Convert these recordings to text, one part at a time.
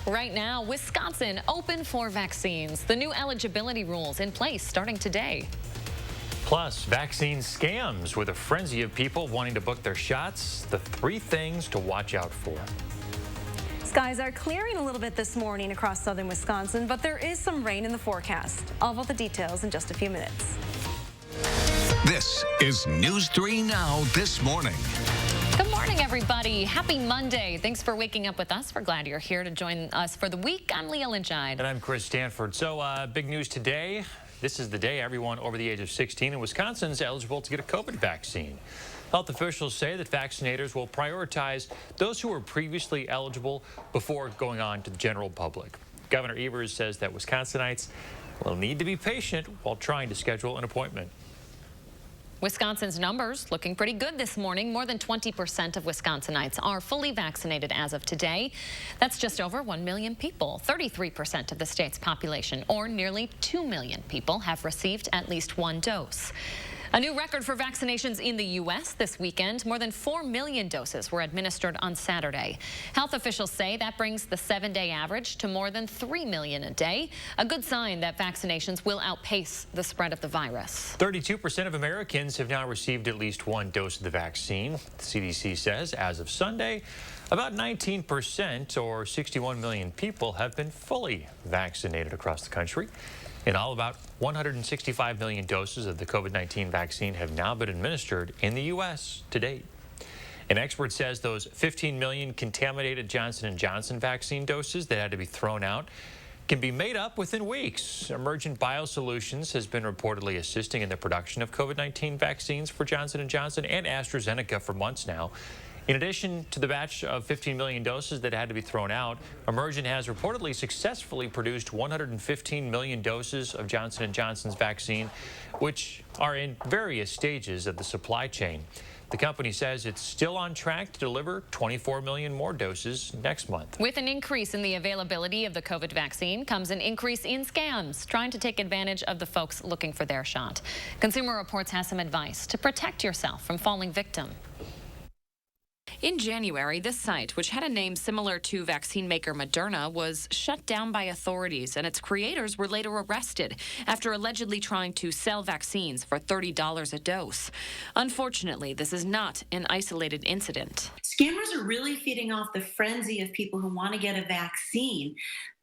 Right now, Wisconsin open for vaccines. The new eligibility rules in place starting today. Plus, vaccine scams with a frenzy of people wanting to book their shots. The 3 things to watch out for. Skies are clearing a little bit this morning across southern Wisconsin, but there is some rain in the forecast. All about the details in just a few minutes. This is News 3 Now this morning. Good morning, everybody. Happy Monday. Thanks for waking up with us. We're glad you're here to join us for the week. I'm Leah Linshide. And I'm Chris Stanford. So big news today. This is the day everyone over the age of 16 in Wisconsin is eligible to get a COVID vaccine. Health officials say that vaccinators will prioritize those who were previously eligible before going on to the general public. Governor Evers says that Wisconsinites will need to be patient while trying to schedule an appointment. Wisconsin's numbers looking pretty good this morning. More than 20% of Wisconsinites are fully vaccinated as of today. That's just over 1 million people. 33% of the state's population, or nearly 2 million people, have received at least 1 dose. A new record for vaccinations in the U.S. this weekend. More than 4 million doses were administered on Saturday. Health officials say that brings the 7-day average to more than 3 million a day. A good sign that vaccinations will outpace the spread of the virus. 32% of Americans have now received at least 1 dose of the vaccine. The CDC says as of Sunday, about 19%, or 61 million people, have been fully vaccinated across the country. In all, about 165 million doses of the COVID-19 vaccine have now been administered in the U.S. to date. An expert says those 15 million contaminated Johnson & Johnson vaccine doses that had to be thrown out can be made up within weeks. Emergent Biosolutions has been reportedly assisting in the production of COVID-19 vaccines for Johnson & Johnson and AstraZeneca for months now. In addition to the batch of 15 million doses that had to be thrown out, Emergent has reportedly successfully produced 115 million doses of Johnson & Johnson's vaccine, which are in various stages of the supply chain. The company says it's still on track to deliver 24 million more doses next month. With an increase in the availability of the COVID vaccine comes an increase in scams trying to take advantage of the folks looking for their shot. Consumer Reports has some advice to protect yourself from falling victim. In January, this site, which had a name similar to vaccine maker Moderna, was shut down by authorities, and its creators were later arrested after allegedly trying to sell vaccines for $30 a dose. Unfortunately, this is not an isolated incident. Scammers are really feeding off the frenzy of people who want to get a vaccine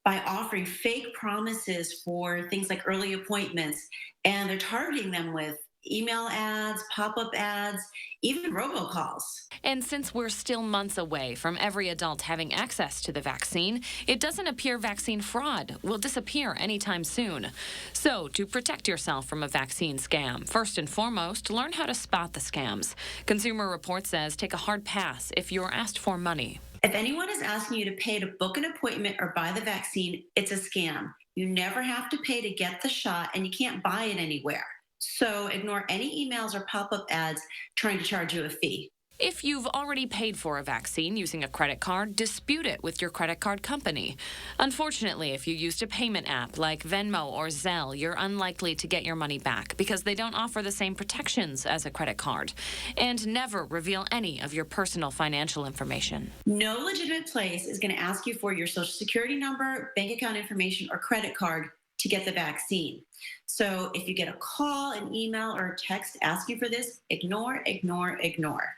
by offering fake promises for things like early appointments, and they're targeting them with email ads, pop-up ads, even robocalls. And since we're still months away from every adult having access to the vaccine, it doesn't appear vaccine fraud will disappear anytime soon. So, to protect yourself from a vaccine scam, first and foremost, learn how to spot the scams. Consumer Reports says take a hard pass if you're asked for money. If anyone is asking you to pay to book an appointment or buy the vaccine, it's a scam. You never have to pay to get the shot, and you can't buy it anywhere. So ignore any emails or pop-up ads trying to charge you a fee. If you've already paid for a vaccine using a credit card, dispute it with your credit card company. Unfortunately, if you used a payment app like Venmo or Zelle, you're unlikely to get your money back because they don't offer the same protections as a credit card. And never reveal any of your personal financial information. No legitimate place is going to ask you for your Social Security number, bank account information, or credit card to get the vaccine. So if you get a call, an email, or a text asking for this, ignore, ignore, ignore.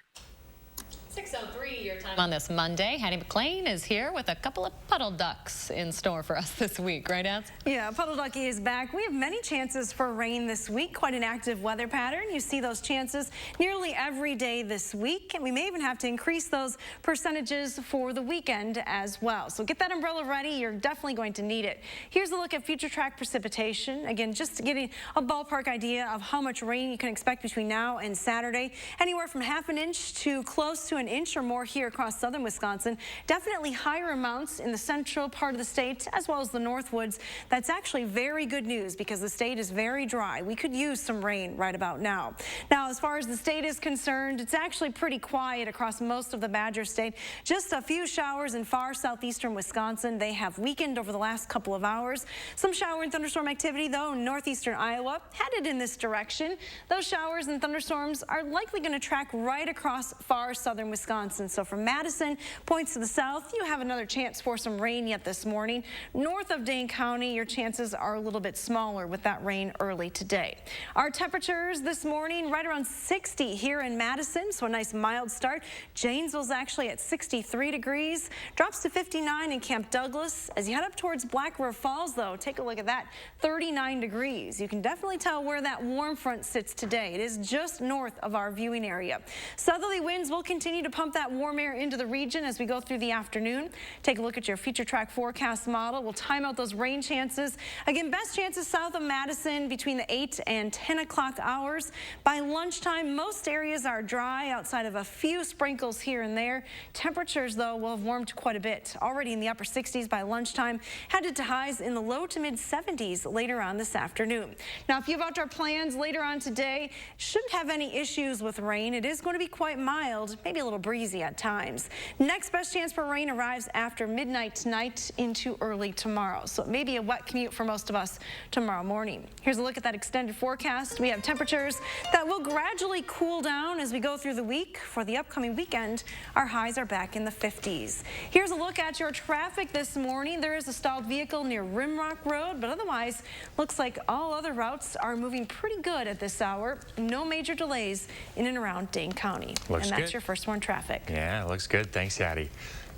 6:03 your time on this Monday. Hattie McLean is here with a couple of puddle ducks in store for us this week, right, Ads? Yeah, Puddle Ducky is back. We have many chances for rain this week. Quite an active weather pattern. You see those chances nearly every day this week, and we may even have to increase those percentages for the weekend as well. So get that umbrella ready. You're definitely going to need it. Here's a look at future track precipitation. Again, just getting a ballpark idea of how much rain you can expect between now and Saturday. Anywhere from ½ an inch to close to an inch or more here across southern Wisconsin. Definitely higher amounts in the central part of the state as well as the Northwoods. That's actually very good news because the state is very dry. We could use some rain right about now. Now, as far as the state is concerned, it's actually pretty quiet across most of the Badger State. Just a few showers in far southeastern Wisconsin. They have weakened over the last couple of hours. Some shower and thunderstorm activity, though, in northeastern Iowa, headed in this direction. Those showers and thunderstorms are likely going to track right across far southern southern Wisconsin. So from Madison, points to the south, you have another chance for some rain yet this morning. North of Dane County, your chances are a little bit smaller with that rain early today. Our temperatures this morning right around 60 here in Madison, so a nice mild start. Janesville's actually at 63 degrees, drops to 59 in Camp Douglas. As you head up towards Black River Falls, though, take a look at that, 39 degrees. You can definitely tell where that warm front sits today. It is just north of our viewing area. Southerly winds will continue to pump that warm air into the region as we go through the afternoon. Take a look at your future track forecast model. We'll time out those rain chances. Again, best chances south of Madison between the 8 and 10 o'clock hours. By lunchtime, most areas are dry outside of a few sprinkles here and there. Temperatures, though, will have warmed quite a bit. Already in the upper 60s by lunchtime, headed to highs in the low to mid 70s later on this afternoon. Now, if you have outdoor plans later on today, shouldn't have any issues with rain. It is going to be quite mild, maybe a little breezy at times. Next best chance for rain arrives after midnight tonight into early tomorrow. So it may be a wet commute for most of us tomorrow morning. Here's a look at that extended forecast. We have temperatures that will gradually cool down as we go through the week. For the upcoming weekend, our highs are back in the 50s. Here's a look at your traffic this morning. There is a stalled vehicle near Rimrock Road, but otherwise looks like all other routes are moving pretty good at this hour. No major delays in and around Dane County. Looks and that's good. your first one traffic. Yeah, looks good. Thanks, Addie.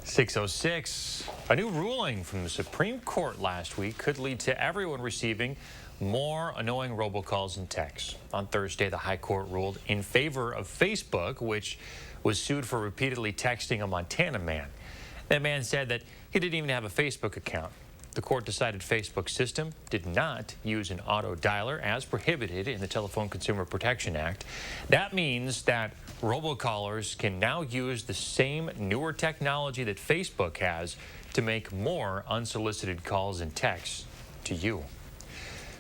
6:06. A new ruling from the Supreme Court last week could lead to everyone receiving more annoying robocalls and texts. On Thursday, the High Court ruled in favor of Facebook, which was sued for repeatedly texting a Montana man. That man said that he didn't even have a Facebook account. The court decided Facebook's system did not use an auto dialer as prohibited in the Telephone Consumer Protection Act. That means that robocallers can now use the same newer technology that Facebook has to make more unsolicited calls and texts to you.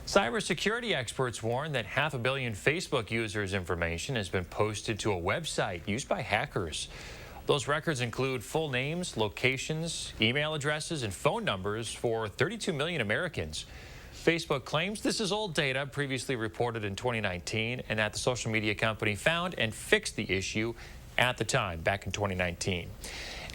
Cybersecurity experts warn that 500 million Facebook users' information has been posted to a website used by hackers. Those records include full names, locations, email addresses, and phone numbers for 32 million Americans. Facebook claims this is old data previously reported in 2019 and that the social media company found and fixed the issue at the time, back in 2019.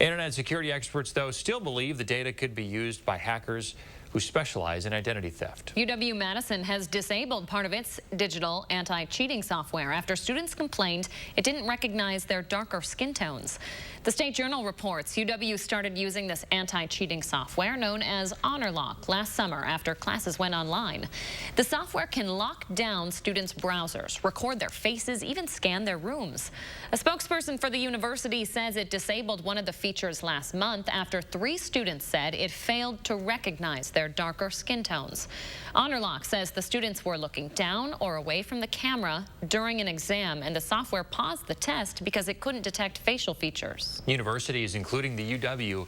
Internet security experts, though, still believe the data could be used by hackers who specialize in identity theft. UW-Madison has disabled part of its digital anti-cheating software after students complained it didn't recognize their darker skin tones. The State Journal reports UW started using this anti-cheating software known as HonorLock last summer after classes went online. The software can lock down students' browsers, record their faces, even scan their rooms. A spokesperson for the university says it disabled one of the features last month after 3 students said it failed to recognize their darker skin tones. HonorLock says the students were looking down or away from the camera during an exam, and the software paused the test because it couldn't detect facial features. Universities, including the UW,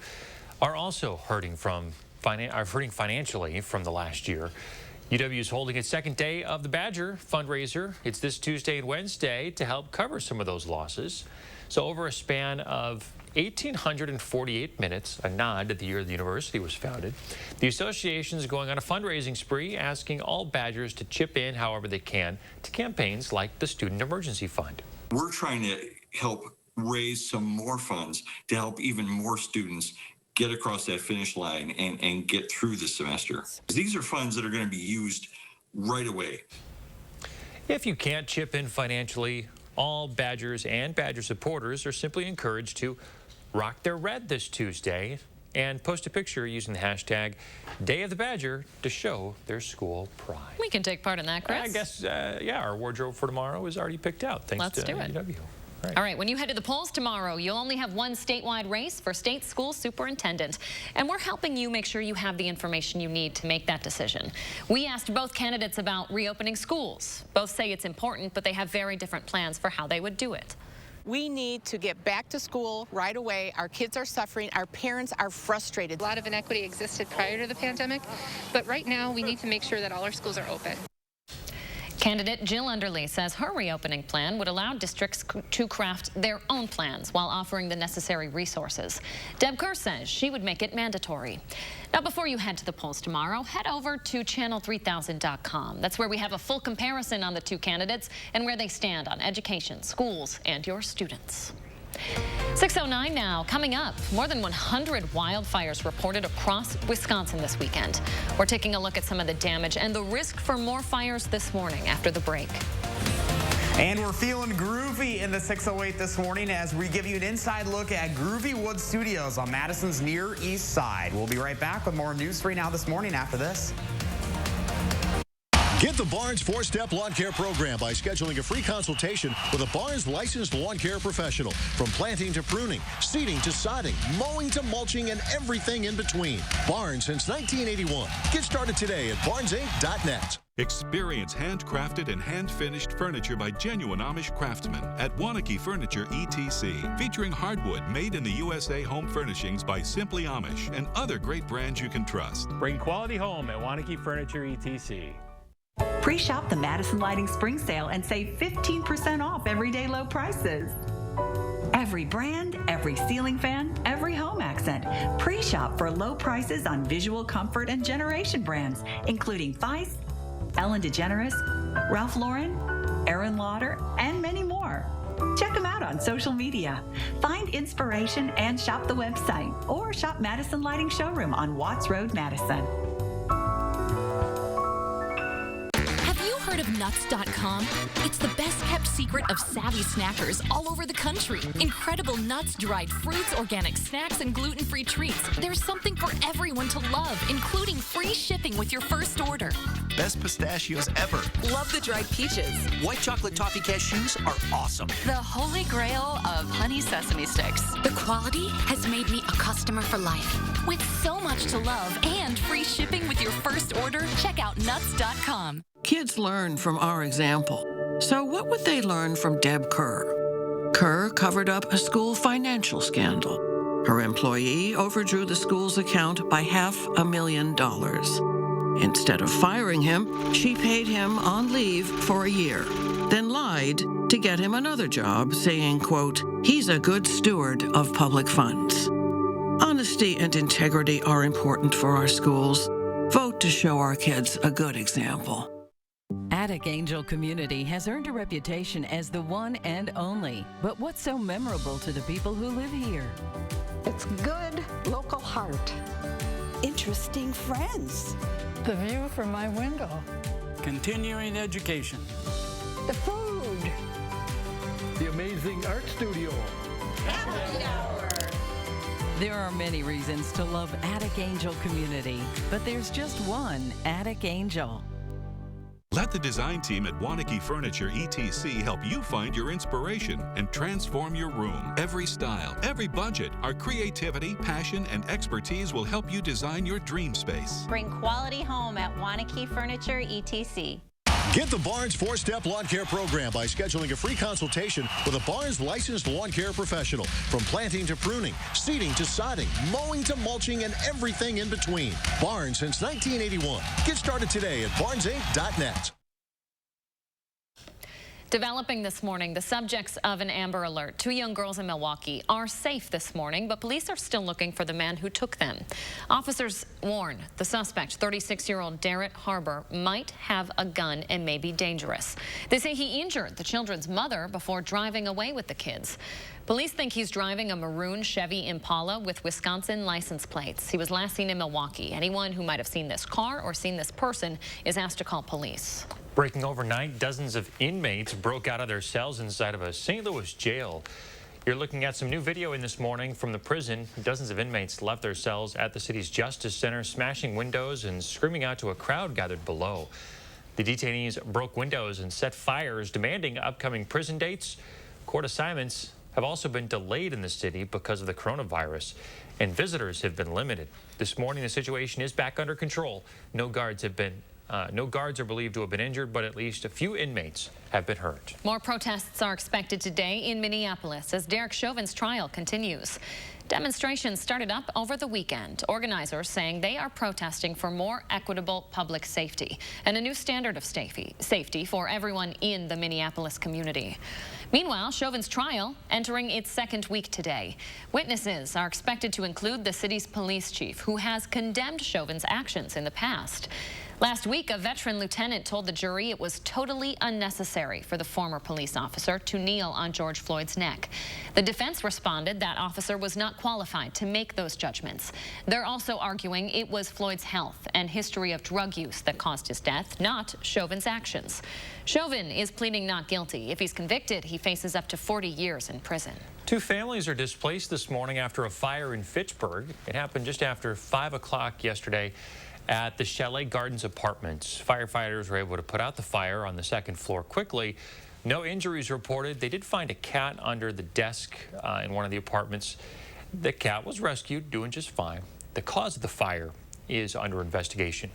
are also hurting financially from the last year. UW is holding its second day of the Badger fundraiser. It's this Tuesday and Wednesday to help cover some of those losses. So over a span of 1,848 minutes, a nod to the year the university was founded, the association is going on a fundraising spree, asking all Badgers to chip in however they can to campaigns like the Student Emergency Fund. We're trying to help raise some more funds to help even more students get across that finish line and get through the semester. These are funds that are going to be used right away. If you can't chip in financially, all Badgers and Badger supporters are simply encouraged to rock their red this Tuesday and post a picture using the hashtag Day of the Badger to show their school pride. We can take part in that, Chris. I guess, yeah, our wardrobe for tomorrow is already picked out, thanks to UW. Right. All right, when you head to the polls tomorrow, you'll only have one statewide race for state school superintendent. And we're helping you make sure you have the information you need to make that decision. We asked both candidates about reopening schools. Both say it's important, but they have very different plans for how they would do it. We need to get back to school right away. Our kids are suffering. Our parents are frustrated. A lot of inequity existed prior to the pandemic, but right now we need to make sure that all our schools are open. Candidate Jill Underly says her reopening plan would allow districts to craft their own plans while offering the necessary resources. Deb Kerr says she would make it mandatory. Now, before you head to the polls tomorrow, head over to channel3000.com. That's where we have a full comparison on the two candidates and where they stand on education, schools, and your students. 6:09 now. Coming up, more than 100 wildfires reported across Wisconsin this weekend. We're taking a look at some of the damage and the risk for more fires this morning after the break. And we're feeling groovy in the 608 this morning as we give you an inside look at Groovy Wood Studios on Madison's Near East Side. We'll be right back with more News 3 Now this morning after this. Get the Barnes 4-Step Lawn Care Program by scheduling a free consultation with a Barnes licensed lawn care professional. From planting to pruning, seeding to sodding, mowing to mulching, and everything in between. Barnes since 1981. Get started today at barnesinc.net. Experience handcrafted and hand-finished furniture by genuine Amish craftsmen at Wanakee Furniture ETC, featuring hardwood made in the USA home furnishings by Simply Amish and other great brands you can trust. Bring quality home at Wanakee Furniture ETC. Pre-shop the Madison Lighting Spring Sale and save 15% off everyday low prices. Every brand, every ceiling fan, every home accent. Pre-shop for low prices on visual comfort and generation brands, including Feist, Ellen DeGeneres, Ralph Lauren, Aaron Lauder, and many more. Check them out on social media. Find inspiration and shop the website or shop Madison Lighting Showroom on Watts Road, Madison. Heard of nuts.com? It's the best kept secret of savvy snackers all over the country. Incredible nuts, dried fruits, organic snacks, and gluten-free treats. There's something for everyone to love, including free shipping with your first order. Best pistachios ever. Love the dried peaches. White chocolate toffee cashews are awesome. The holy grail of honey sesame sticks. The quality has made me a customer for life. With so much to love and free shipping with your first order, check out nuts.com. Kids learn from our example. So what would they learn from Deb Kerr? Kerr covered up a school financial scandal. Her employee overdrew the school's account by $500,000. Instead of firing him, she paid him on leave for a year, then lied to get him another job, saying, quote, "He's a good steward of public funds." Honesty and integrity are important for our schools. Vote to show our kids a good example. Attic Angel Community has earned a reputation as the one and only. But what's so memorable to the people who live here? It's good local heart. Interesting friends. The view from my window. Continuing education. The food. The amazing art studio. Happy hour. There are many reasons to love Attic Angel Community, but there's just one Attic Angel. Let the design team at Wanakee Furniture ETC help you find your inspiration and transform your room. Every style, every budget, our creativity, passion, and expertise will help you design your dream space. Bring quality home at Wanakee Furniture ETC. Get the Barnes 4-Step Lawn Care Program by scheduling a free consultation with a Barnes licensed lawn care professional. From planting to pruning, seeding to sodding, mowing to mulching, and everything in between. Barnes since 1981. Get started today at barnesinc.net. Developing this morning, the subjects of an Amber Alert, 2 young girls in Milwaukee, are safe this morning, but police are still looking for the man who took them. Officers warn the suspect, 36-year-old Darrett Harbor, might have a gun and may be dangerous. They say he injured the children's mother before driving away with the kids. Police think he's driving a maroon Chevy Impala with Wisconsin license plates. He was last seen in Milwaukee. Anyone who might have seen this car or seen this person is asked to call police. Breaking overnight, dozens of inmates broke out of their cells inside of a St. Louis jail. You're looking at some new video in this morning from the prison. Dozens of inmates left their cells at the city's Justice Center, smashing windows and screaming out to a crowd gathered below. The detainees broke windows and set fires, demanding upcoming prison dates. Court assignments have also been delayed in the city because of the coronavirus, and visitors have been limited. This morning, the situation is back under control. No guards are believed to have been injured, but at least a few inmates have been hurt. More protests are expected today in Minneapolis as Derek Chauvin's trial continues. Demonstrations started up over the weekend. Organizers saying they are protesting for more equitable public safety and a new standard of safety for everyone in the Minneapolis community. Meanwhile, Chauvin's trial entering its second week today. Witnesses are expected to include the city's police chief, who has condemned Chauvin's actions in the past. Last week, a veteran lieutenant told the jury it was totally unnecessary for the former police officer to kneel on George Floyd's neck. The defense responded that officer was not qualified to make those judgments. They're also arguing it was Floyd's health and history of drug use that caused his death, not Chauvin's actions. Chauvin is pleading not guilty. If he's convicted, he faces up to 40 years in prison. 2 families are displaced this morning after a fire in Fitchburg. It happened just after 5 o'clock yesterday at the Chalet Gardens Apartments. Firefighters were able to put out the fire on the 2nd floor quickly. No injuries reported. They did find a cat under the desk in one of the apartments. The cat was rescued, doing just fine. The cause of the fire is under investigation.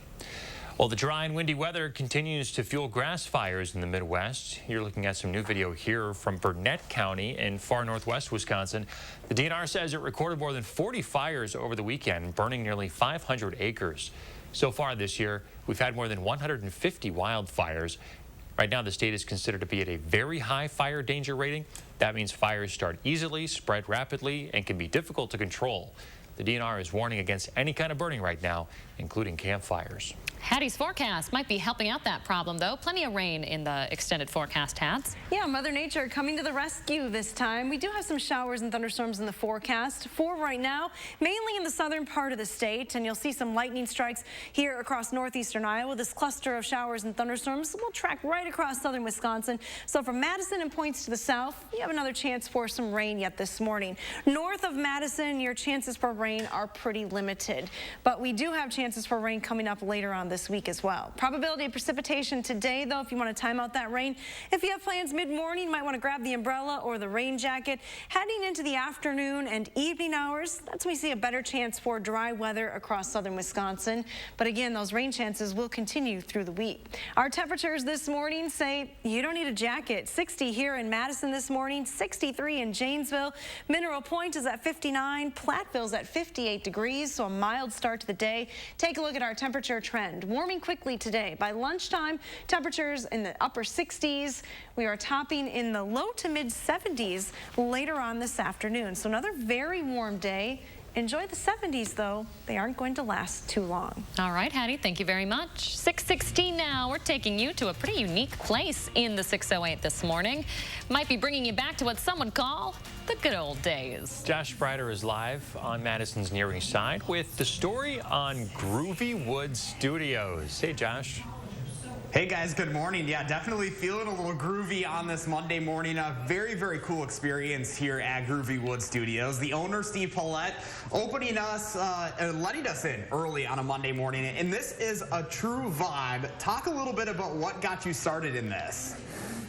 Well, the dry and windy weather continues to fuel grass fires in the Midwest. You're looking at some new video here from Burnett County in far northwest Wisconsin. The DNR says it recorded more than 40 fires over the weekend, burning nearly 500 acres. So far this year, we've had more than 150 wildfires. Right now, the state is considered to be at a very high fire danger rating. That means fires start easily, spread rapidly, and can be difficult to control. The DNR is warning against any kind of burning right now, including campfires. Hattie's forecast might be helping out that problem, though. Plenty of rain in the extended forecast, Hats. Yeah, Mother Nature coming to the rescue this time. We do have some showers and thunderstorms in the forecast. 4 right now, mainly in the southern part of the state, and you'll see some lightning strikes here across northeastern Iowa. This cluster of showers and thunderstorms will track right across southern Wisconsin. So from Madison and points to the south, you have another chance for some rain yet this morning. North of Madison, your chances for rain are pretty limited, but we do have chances for rain coming up later on this week as well. Probability of precipitation today, though, if you want to time out that rain. If you have plans mid-morning, you might want to grab the umbrella or the rain jacket. Heading into the afternoon and evening hours, that's when we see a better chance for dry weather across southern Wisconsin. But again, those rain chances will continue through the week. Our temperatures this morning say you don't need a jacket. 60 here in Madison this morning, 63 in Janesville. Mineral Point is at 59. Platteville's at 58 degrees, so a mild start to the day. Take a look at our temperature trend. Warming quickly today. By lunchtime, temperatures in the upper 60s. We are topping in the low to mid 70s later on this afternoon. So another very warm day. Enjoy the 70s, though. They aren't going to last too long. All right, Hattie, thank you very much. 6:16 now. We're taking you to a pretty unique place in the 608 this morning. Might be bringing you back to what some would call the good old days. Josh Sprider is live on Madison's Near East Side with the story on Groovy Woods Studios. Hey, Josh. Hey guys, good morning. Yeah, definitely feeling a little groovy on this Monday morning. A very, very cool experience here at Groovy Woods Studios. The owner, Steve Paulette, opening us and letting us in early on a Monday morning. And this is a true vibe. Talk a little bit about what got you started in this.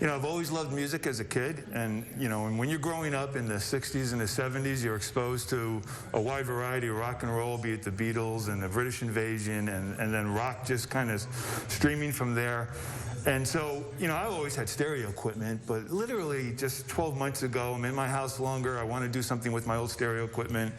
You know, I've always loved music as a kid, and you know, and when you're growing up in the 60s and the 70s, you're exposed to a wide variety of rock and roll, be it the Beatles and the British Invasion, and then rock just kind of streaming from there. And so, you know, I always had stereo equipment, but literally just 12 months ago, I'm in my house longer, I want to do something with my old stereo equipment.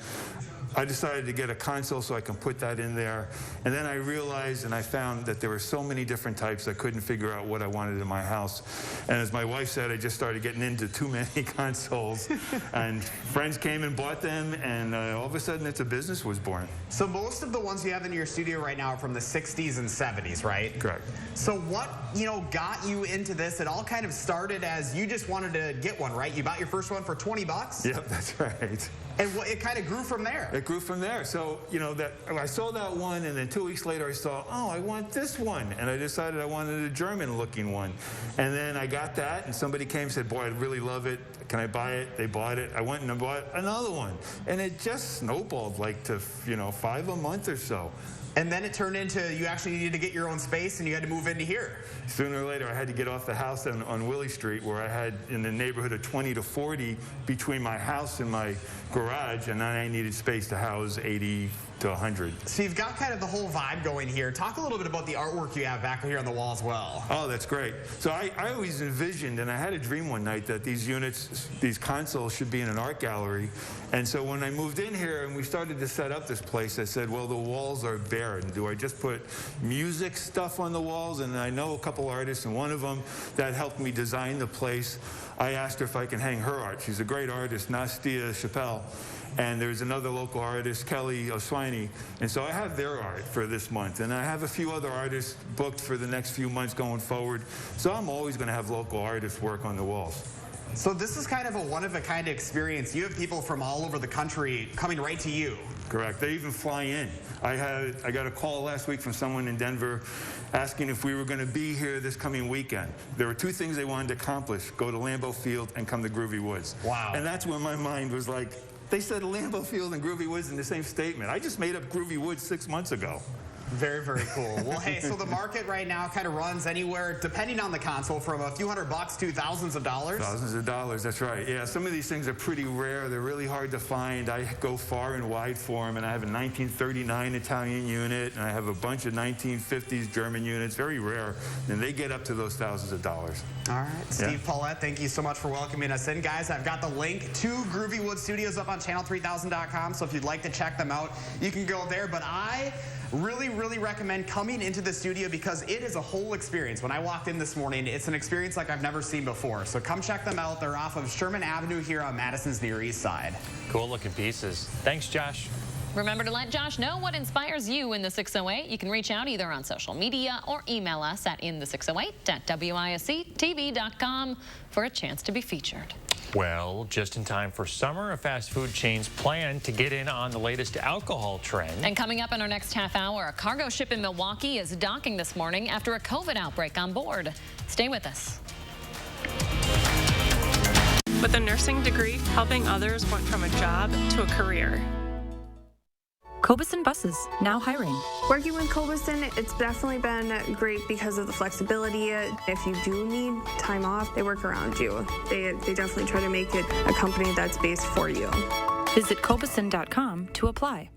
I decided to get a console so I can put that in there. And then I realized and I found that there were so many different types I couldn't figure out what I wanted in my house. And as my wife said, I just started getting into too many consoles. And friends came and bought them, and all of a sudden a business was born. So most of the ones you have in your studio right now are from the 60s and 70s, right? Correct. So what, you know, got you into this? It all kind of started as you just wanted to get one, right? You bought your first one for 20 bucks? Yep, that's right. And it kind of grew from there. It grew from there. So, you know, I saw that one, and then 2 weeks later I saw, oh, I want this one. And I decided I wanted a German-looking one. And then I got that, and somebody came and said, boy, I really love it. Can I buy it? They bought it. I went and bought another one. And it just snowballed like to, you know, 5 a month or so. And then it turned into you actually needed to get your own space and you had to move into here. Sooner or later, I had to get off the house on Willie Street, where I had in the neighborhood of 20 to 40 between my house and my garage, and then I needed space to house 80 to 100. So you've got kind of the whole vibe going here. Talk a little bit about the artwork you have back here on the wall as well. Oh, that's great. So I always envisioned, and I had a dream one night, that these units these consoles should be in an art gallery. And so when I moved in here and we started to set up this place, I said, well, the walls are bare. And do I just put music stuff on the walls? And I know a couple artists, and one of them that helped me design the place, I asked her if I can hang her art. She's a great artist, Nastia Chappelle. And there's another local artist, Kelly Oswini. And so I have their art for this month. And I have a few other artists booked for the next few months going forward. So I'm always going to have local artists work on the walls. So this is kind of a one-of-a-kind experience. You have people from all over the country coming right to you. Correct. They even fly in. I got a call last week from someone in Denver asking if we were going to be here this coming weekend. There were two things they wanted to accomplish: go to Lambeau Field and come to Groovy Woods. Wow. And that's when my mind was like, they said Lambeau Field and Groovy Woods in the same statement. I just made up Groovy Woods 6 months ago. Very, very cool. Well, hey, so the market right now kind of runs anywhere, depending on the console, from a few $100 to thousands of dollars. Thousands of dollars, that's right. Yeah, some of these things are pretty rare. They're really hard to find. I go far and wide for them, and I have a 1939 Italian unit, and I have a bunch of 1950s German units, very rare, and they get up to those thousands of dollars. All right, Steve Paulette, thank you so much for welcoming us in. Guys, I've got the link to Groovy Woods Studios up on channel3000.com, so if you'd like to check them out, you can go there. But I really recommend coming into the studio because it is a whole experience. When I walked in this morning, it's an experience like I've never seen before. So come check them out. They're off of Sherman Avenue here on Madison's Near East Side. Cool looking pieces. Thanks, Josh. Remember to let Josh know what inspires you in the 608. You can reach out either on social media or email us at inthe608@WISC-TV.com for a chance to be featured. Well, just in time for summer, a fast food chain's plan to get in on the latest alcohol trend. And coming up in our next half hour, a cargo ship in Milwaukee is docking this morning after a COVID outbreak on board. Stay with us. With a nursing degree, helping others went from a job to a career. Cobeson Buses, now hiring. Working with Cobeson, it's definitely been great because of the flexibility. If you do need time off, they work around you. They definitely try to make it a company that's based for you. Visit Cobeson.com to apply.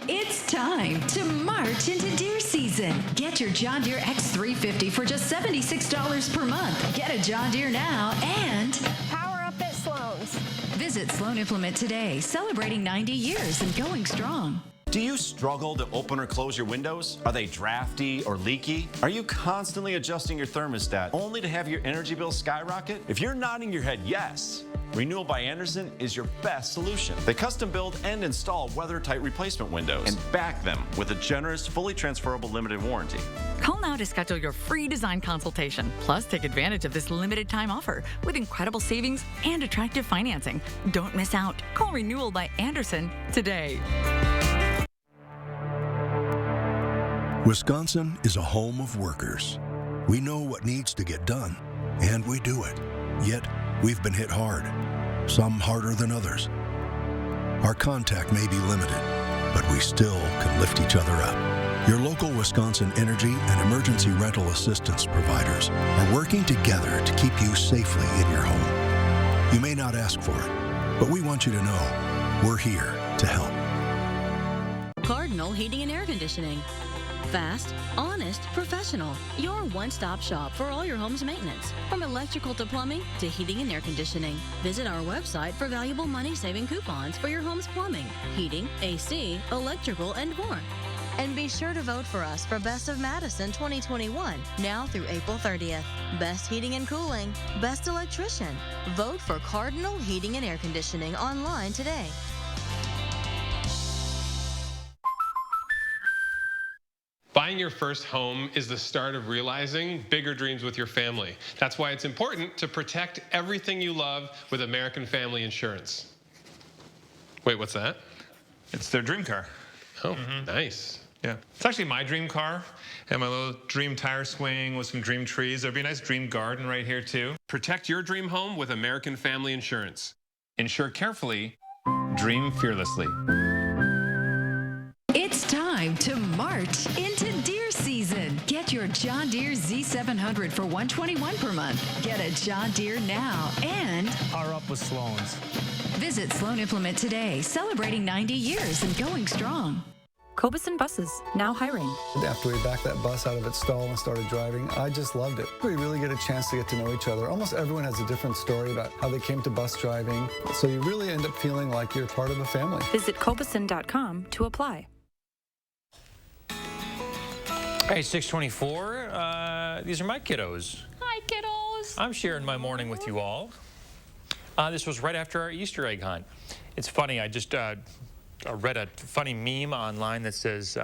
It's time to march into deer season. Get your John Deere X350 for just $76 per month. Get a John Deere now and power up at Sloan's. Visit Sloan Implement today, celebrating 90 years and going strong. Do you struggle to open or close your windows? Are they drafty or leaky? Are you constantly adjusting your thermostat only to have your energy bill skyrocket? If you're nodding your head yes, Renewal by Andersen is your best solution. They custom build and install weather-tight replacement windows and back them with a generous, fully transferable limited warranty. Call now to schedule your free design consultation. Plus, take advantage of this limited time offer with incredible savings and attractive financing. Don't miss out. Call Renewal by Andersen today. Wisconsin is a home of workers. We know what needs to get done, and we do it. Yet, we've been hit hard, some harder than others. Our contact may be limited, but we still can lift each other up. Your local Wisconsin energy and emergency rental assistance providers are working together to keep you safely in your home. You may not ask for it, but we want you to know we're here to help. Cardinal Heating and Air Conditioning. Fast, honest, professional. Your one-stop shop for all your home's maintenance. From electrical to plumbing to heating and air conditioning. Visit our website for valuable money-saving coupons for your home's plumbing, heating, AC, electrical, and more. And be sure to vote for us for Best of Madison 2021, now through April 30th. Best heating and cooling, best electrician. Vote for Cardinal Heating and Air Conditioning online today. Buying your first home is the start of realizing bigger dreams with your family. That's why it's important to protect everything you love with American Family Insurance. Wait, what's that? It's their dream car. Oh, nice. Yeah. It's actually my dream car. And my little dream tire swing with some dream trees. There'd be a nice dream garden right here, too. Protect your dream home with American Family Insurance. Insure carefully, dream fearlessly. It's time to march into deer season. Get your John Deere Z700 for $121 per month. Get a John Deere now and power up with Sloan's. Visit Sloan Implement today, celebrating 90 years and going strong. Cobeson Buses, now hiring. After we backed that bus out of its stall and started driving, I just loved it. We really get a chance to get to know each other. Almost everyone has a different story about how they came to bus driving, so you really end up feeling like you're part of a family. Visit Cobeson.com to apply. Hey, 624. These are my kiddos. Hi, kiddos. I'm sharing my morning with you all. This was right after our Easter egg hunt. It's funny, I just read a funny meme online that says,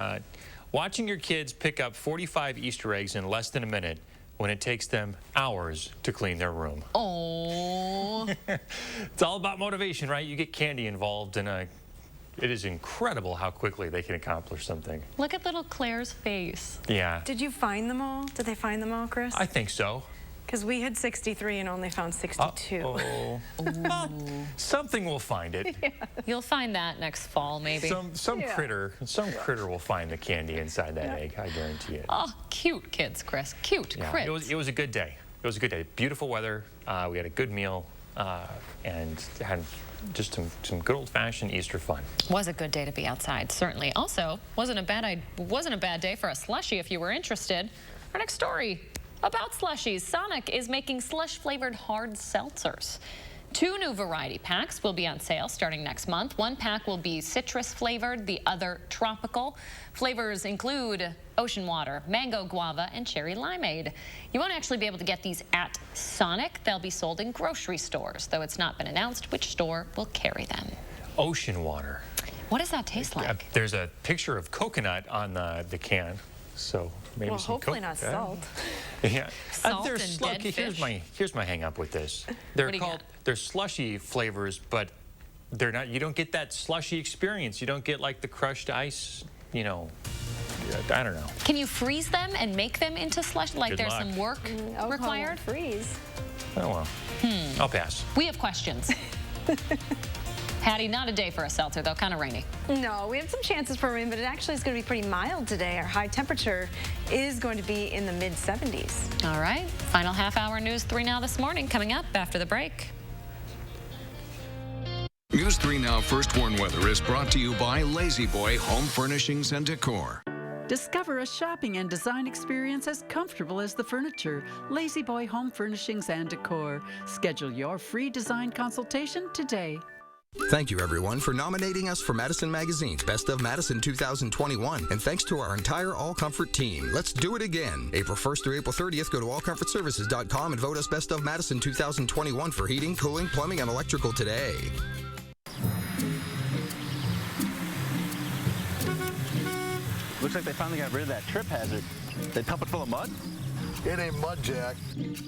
watching your kids pick up 45 Easter eggs in less than a minute when it takes them hours to clean their room. Oh. It's all about motivation, right? You get candy involved, and it is incredible how quickly they can accomplish something. Look at little Claire's face. Yeah. Did you find them all? Did they find them all, Chris? I think so. Because we had 63 and only found 62. Uh-oh. Well, something will find it. Yeah. You'll find that next fall, maybe. Some critter will find the candy inside that egg. I guarantee it. Oh, cute kids, Chris. Cute. Yeah, Chris. it was a good day. It was a good day. Beautiful weather. We had a good meal and had just some good old-fashioned Easter fun. Was a good day to be outside, certainly. Also, wasn't a bad day for a slushie if you were interested. Our next story. About slushies, Sonic is making slush-flavored hard seltzers. 2 new variety packs will be on sale starting next month. One pack will be citrus-flavored, the other tropical. Flavors include ocean water, mango guava, and cherry limeade. You won't actually be able to get these at Sonic. They'll be sold in grocery stores, though it's not been announced which store will carry them. Ocean water. What does that taste like? There's a picture of coconut on the can. So maybe well, some hopefully not salt. Yeah. Salt and dead fish. Here's my hang up with this. They're slushy flavors, but they're not. You don't get that slushy experience. You don't get like the crushed ice. You know, I don't know. Can you freeze them and make them into slush? Like Good there's luck. some work required? Freeze. Oh well. I'll pass. We have questions. Patty, not a day for a seltzer, though. Kind of rainy. No, we have some chances for rain, but it actually is going to be pretty mild today. Our high temperature is going to be in the mid-70s. All right. Final half-hour News 3 Now this morning coming up after the break. News 3 Now First Warn Weather is brought to you by Lazy Boy Home Furnishings and Decor. Discover a shopping and design experience as comfortable as the furniture. Lazy Boy Home Furnishings and Decor. Schedule your free design consultation today. Thank you, everyone, for nominating us for Madison Magazine's Best of Madison 2021. And thanks to our entire All Comfort team. Let's do it again. April 1st through April 30th, go to allcomfortservices.com and vote us Best of Madison 2021 for heating, cooling, plumbing, and electrical today. Looks like they finally got rid of that trip hazard. They pump it full of mud? It ain't mud, Jack.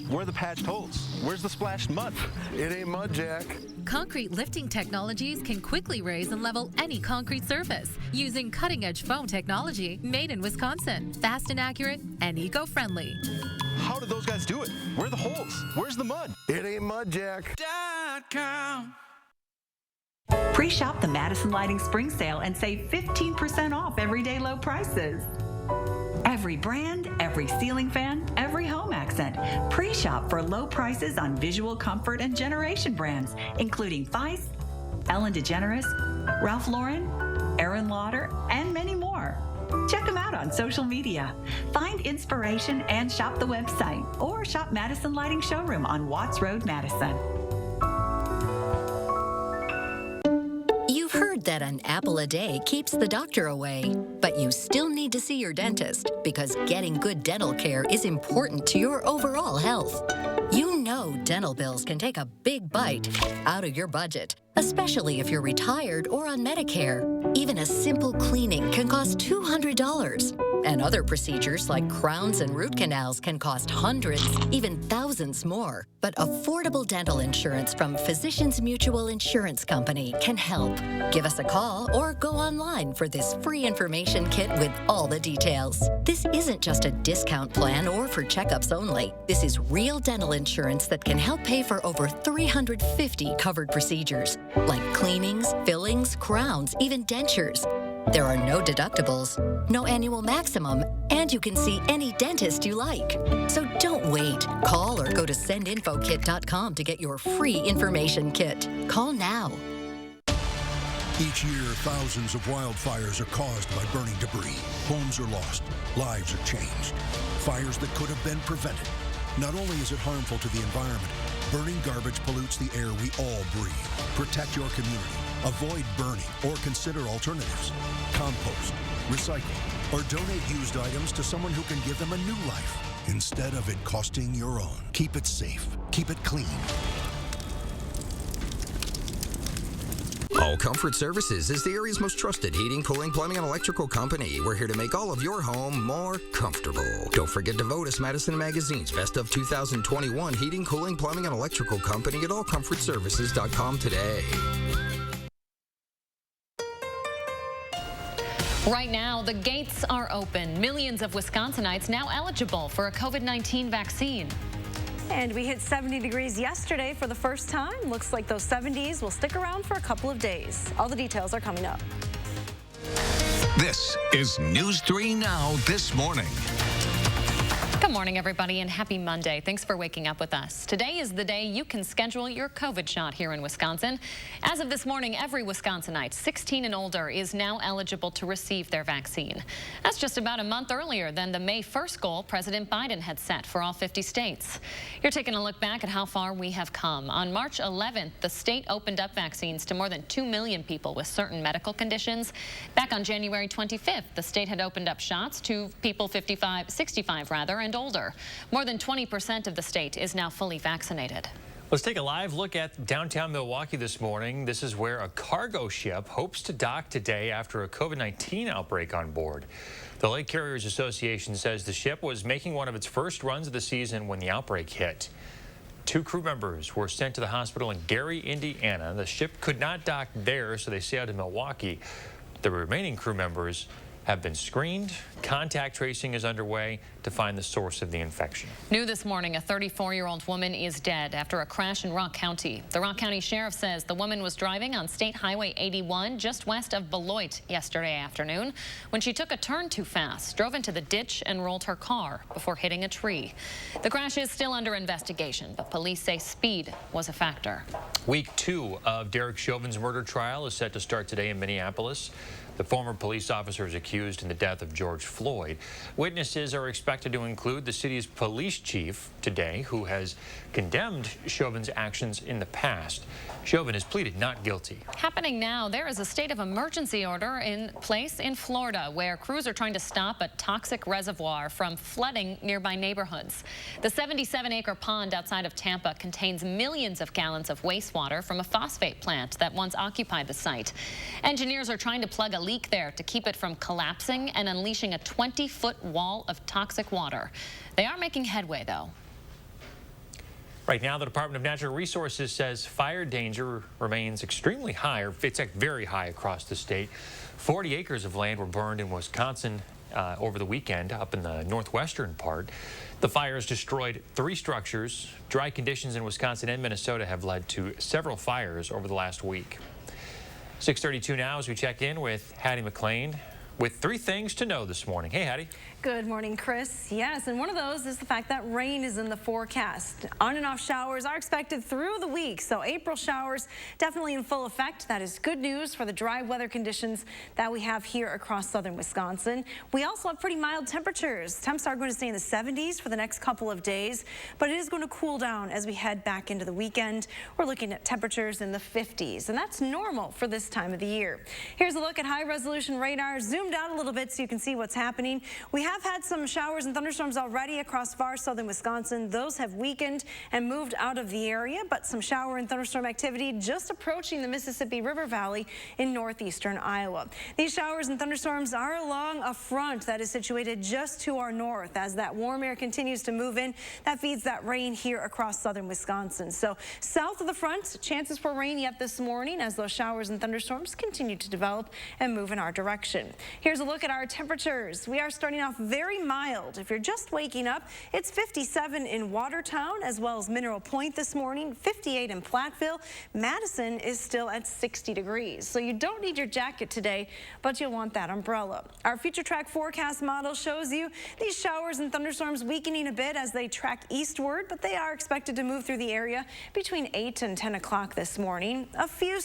Where are the patched holes? Where's the splashed mud? It ain't mud, Jack. Concrete lifting technologies can quickly raise and level any concrete surface using cutting-edge foam technology made in Wisconsin. Fast and accurate and eco-friendly. How did those guys do it? Where are the holes? Where's the mud? It ain't mud, Jack. Pre-shop the Madison Lighting Spring Sale and save 15% off everyday low prices. Every brand, every ceiling fan, every home accent. Pre-shop for low prices on visual comfort and generation brands, including Feist, Ellen DeGeneres, Ralph Lauren, Aaron Lauder, and many more. Check them out on social media. Find inspiration and shop the website, or shop Madison Lighting Showroom on Watts Road, Madison. You've heard that an apple a day keeps the doctor away, but you still need to see your dentist because getting good dental care is important to your overall health. You know dental bills can take a big bite out of your budget, especially if you're retired or on Medicare. Even a simple cleaning can cost $200. And other procedures like crowns and root canals can cost hundreds, even thousands more. But affordable dental insurance from Physicians Mutual Insurance Company can help. Give us a call or go online for this free information kit with all the details. This isn't just a discount plan or for checkups only. This is real dental insurance that can help pay for over 350 covered procedures, like cleanings, fillings, crowns, even dentures. There are no deductibles, no annual maximum, and you can see any dentist you like. So don't wait. Call or go to sendinfokit.com to get your free information kit. Call now. Each year, thousands of wildfires are caused by burning debris. Homes are lost. Lives are changed. Fires that could have been prevented. Not only is it harmful to the environment, burning garbage pollutes the air we all breathe. Protect your community. Avoid burning or consider alternatives. Compost, recycle, or donate used items to someone who can give them a new life instead of it costing your own. Keep it safe. Keep it clean. All Comfort Services is the area's most trusted heating, cooling, plumbing, and electrical company. We're here to make all of your home more comfortable. Don't forget to vote us Madison Magazine's Best of 2021 Heating, Cooling, Plumbing, and Electrical Company at allcomfortservices.com today. Right now, the gates are open. Millions of Wisconsinites now eligible for a COVID-19 vaccine. And we hit 70 degrees yesterday for the first time. Looks like those 70s will stick around for a couple of days. All the details are coming up. This is News 3 Now this morning. Good morning, everybody, and happy Monday. Thanks for waking up with us. Today is the day you can schedule your COVID shot here in Wisconsin. As of this morning, every Wisconsinite 16 and older is now eligible to receive their vaccine. That's just about a month earlier than the May 1st goal President Biden had set for all 50 states. You're taking a look back at how far we have come. On March 11th, the state opened up vaccines to more than 2 million people with certain medical conditions. Back on January 25th, the state had opened up shots to people 65 and older. More than 20% of the state is now fully vaccinated. Let's take a live look at downtown Milwaukee this morning. This is where a cargo ship hopes to dock today after a COVID-19 outbreak on board. The Lake Carriers Association says the ship was making one of its first runs of the season when the outbreak hit. 2 crew members were sent to the hospital in Gary, Indiana. The ship could not dock there, so they sailed to Milwaukee. The remaining crew members have been screened. Contact tracing is underway to find the source of the infection. New this morning, a 34-year-old woman is dead after a crash in Rock County. The Rock County Sheriff says the woman was driving on State Highway 81 just west of Beloit yesterday afternoon when she took a turn too fast, drove into the ditch and rolled her car before hitting a tree. The crash is still under investigation, but police say speed was a factor. Week 2 of Derek Chauvin's murder trial is set to start today in Minneapolis. The former police officer is accused in the death of George Floyd. Witnesses are expected to include the city's police chief today, who has condemned Chauvin's actions in the past. Chauvin has pleaded not guilty. Happening now, there is a state of emergency order in place in Florida where crews are trying to stop a toxic reservoir from flooding nearby neighborhoods. The 77-acre pond outside of Tampa contains millions of gallons of wastewater from a phosphate plant that once occupied the site. Engineers are trying to plug a leak there to keep it from collapsing and unleashing a 20-foot wall of toxic water. They are making headway, though. Right now, the Department of Natural Resources says fire danger remains extremely high, or it's very high across the state. 40 acres of land were burned in Wisconsin over the weekend up in the northwestern part. The fires destroyed 3 structures. Dry conditions in Wisconsin and Minnesota have led to several fires over the last week. 6:32 now as we check in with Hattie McLean with 3 things to know this morning. Hey, Hattie. Good morning, Chris. Yes, and one of those is the fact that rain is in the forecast. On and off showers are expected through the week, so April showers definitely in full effect. That is good news for the dry weather conditions that we have here across southern Wisconsin. We also have pretty mild temperatures. Temps are going to stay in the 70s for the next couple of days, but it is going to cool down as we head back into the weekend. We're looking at temperatures in the 50s, and that's normal for this time of the year. Here's a look at high-resolution radar, zoomed out a little bit so you can see what's happening. We have had some showers and thunderstorms already across far southern Wisconsin. Those have weakened and moved out of the area, but some shower and thunderstorm activity just approaching the Mississippi River Valley in northeastern Iowa. These showers and thunderstorms are along a front that is situated just to our north. As that warm air continues to move in, that feeds that rain here across southern Wisconsin. So south of the front, chances for rain yet this morning as those showers and thunderstorms continue to develop and move in our direction. Here's a look at our temperatures. We are starting off very mild. If you're just waking up, it's 57 in Watertown as well as Mineral Point this morning, 58 in Platteville. Madison is still at 60 degrees. So you don't need your jacket today, but you'll want that umbrella. Our future track forecast model shows you these showers and thunderstorms weakening a bit as they track eastward, but they are expected to move through the area between 8 and 10 o'clock this morning. A few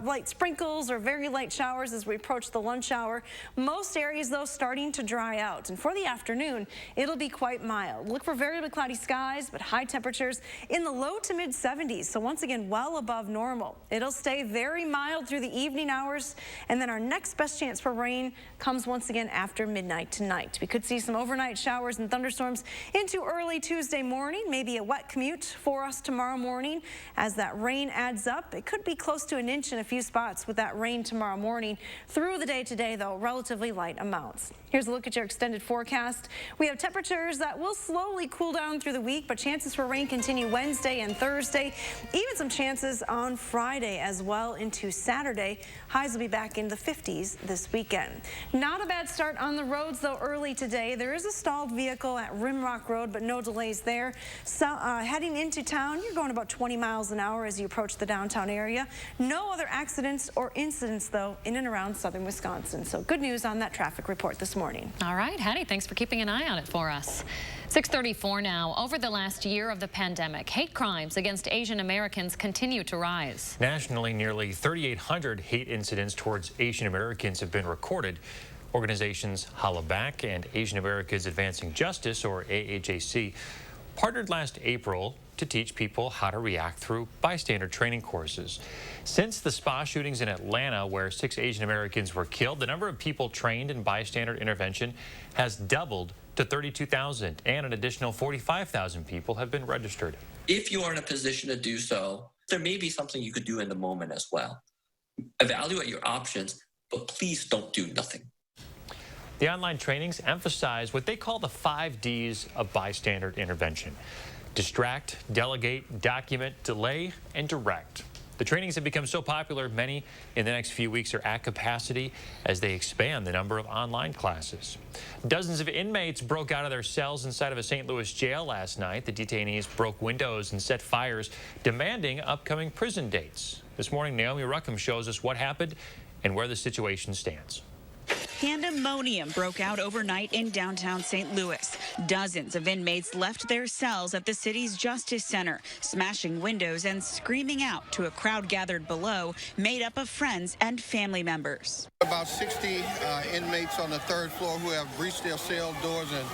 light sprinkles or very light showers as we approach the lunch hour. Most areas, though, starting to dry out. And for the afternoon, it'll be quite mild. Look for variably cloudy skies, but high temperatures in the low to mid 70s. So once again, well above normal. It'll stay very mild through the evening hours. And then our next best chance for rain comes once again after midnight tonight. We could see some overnight showers and thunderstorms into early Tuesday morning. Maybe a wet commute for us tomorrow morning. As that rain adds up, it could be close to an inch in a few spots with that rain tomorrow morning. Through the day today, though, relatively light amounts. Here's a look at your extended forecast. We have temperatures that will slowly cool down through the week, but chances for rain continue Wednesday and Thursday. Even some chances on Friday as well into Saturday. Highs will be back in the 50s this weekend. Not a bad start on the roads, though, early today. There is a stalled vehicle at Rimrock Road, but no delays there. So heading into town, you're going about 20 miles an hour as you approach the downtown area. No other accidents or incidents, though, in and around southern Wisconsin. So good news on that traffic report this morning. All right, Hattie, thanks for keeping an eye on it for us. 6:34 now. Over the last year of the pandemic, hate crimes against Asian Americans continue to rise. Nationally, nearly 3,800 hate incidents towards Asian Americans have been recorded. Organizations Holla Back and Asian Americans Advancing Justice, or AAJC, partnered last April to teach people how to react through bystander training courses. Since the spa shootings in Atlanta, where 6 Asian Americans were killed, the number of people trained in bystander intervention has doubled to 32,000, and an additional 45,000 people have been registered. If you are in a position to do so, there may be something you could do in the moment as well. Evaluate your options, but please don't do nothing. The online trainings emphasize what they call the 5 Ds of bystander intervention: distract, delegate, document, delay, and direct. The trainings have become so popular, many in the next few weeks are at capacity as they expand the number of online classes. Dozens of inmates broke out of their cells inside of a St. Louis jail last night. The detainees broke windows and set fires, demanding upcoming prison dates. This morning, Naomi Ruckham shows us what happened and where the situation stands. Pandemonium broke out overnight in downtown St. Louis. Dozens of inmates left their cells at the city's Justice Center, smashing windows and screaming out to a crowd gathered below, made up of friends and family members. About 60 inmates on the 3rd floor who have breached their cell doors, and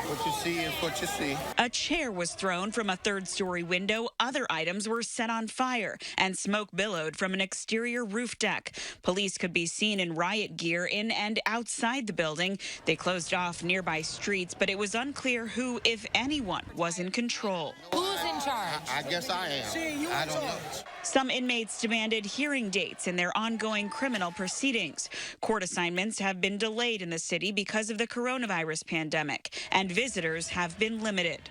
what you see is what you see. A chair was thrown from a 3rd-story window. Other items were set on fire, and smoke billowed from an exterior roof deck. Police could be seen in riot gear in and outside the building. They closed off nearby streets, but it was unclear who, if anyone, was in control. Who's in charge? I guess I am. I don't know. Some inmates demanded hearing dates in their ongoing criminal proceedings. Court assignments have been delayed in the city because of the coronavirus pandemic, and visitors have been limited.